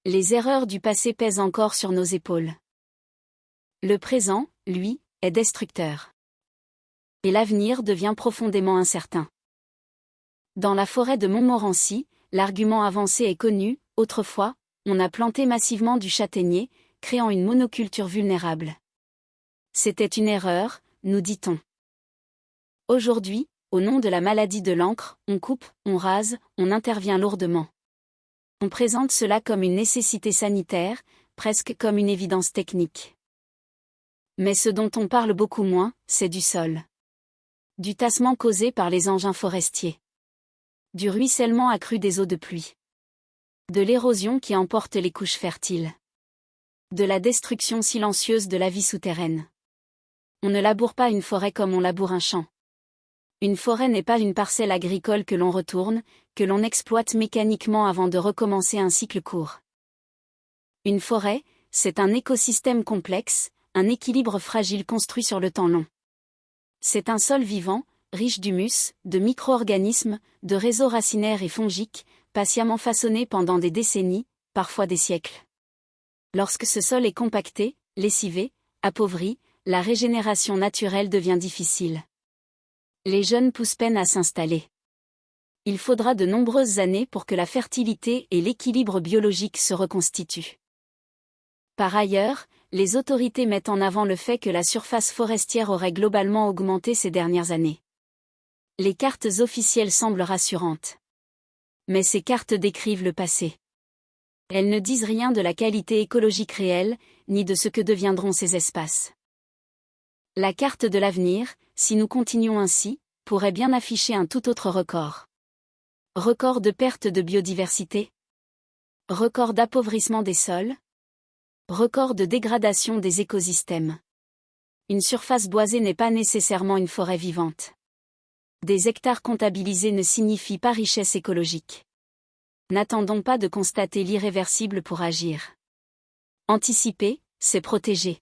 Les erreurs du passé pèsent encore sur nos épaules. Le présent, lui, est destructeur. Et l'avenir devient profondément incertain. Dans la forêt de Montmorency, l'argument avancé est connu: autrefois, on a planté massivement du châtaignier, créant une monoculture vulnérable. C'était une erreur, nous dit-on. Aujourd'hui, au nom de la maladie de l'encre, on coupe, on rase, on intervient lourdement. On présente cela comme une nécessité sanitaire, presque comme une évidence technique. Mais ce dont on parle beaucoup moins, c'est du sol. Du tassement causé par les engins forestiers. Du ruissellement accru des eaux de pluie. De l'érosion qui emporte les couches fertiles. De la destruction silencieuse de la vie souterraine. On ne laboure pas une forêt comme on laboure un champ. Une forêt n'est pas une parcelle agricole que l'on retourne, que l'on exploite mécaniquement avant de recommencer un cycle court. Une forêt, c'est un écosystème complexe, un équilibre fragile construit sur le temps long. C'est un sol vivant, riche d'humus, de micro-organismes, de réseaux racinaires et fongiques, patiemment façonnés pendant des décennies, parfois des siècles. Lorsque ce sol est compacté, lessivé, appauvri, la régénération naturelle devient difficile. Les jeunes pousses peinent à s'installer. Il faudra de nombreuses années pour que la fertilité et l'équilibre biologique se reconstituent. Par ailleurs, les autorités mettent en avant le fait que la surface forestière aurait globalement augmenté ces dernières années. Les cartes officielles semblent rassurantes. Mais ces cartes décrivent le passé. Elles ne disent rien de la qualité écologique réelle, ni de ce que deviendront ces espaces. La carte de l'avenir, si nous continuons ainsi, pourrait bien afficher un tout autre record. Record de perte de biodiversité. Record d'appauvrissement des sols. Record de dégradation des écosystèmes. Une surface boisée n'est pas nécessairement une forêt vivante. Des hectares comptabilisés ne signifient pas richesse écologique. N'attendons pas de constater l'irréversible pour agir. Anticiper, c'est protéger.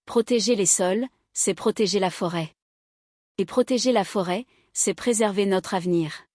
Protéger les sols, c'est protéger la forêt. Et protéger la forêt, c'est préserver notre avenir.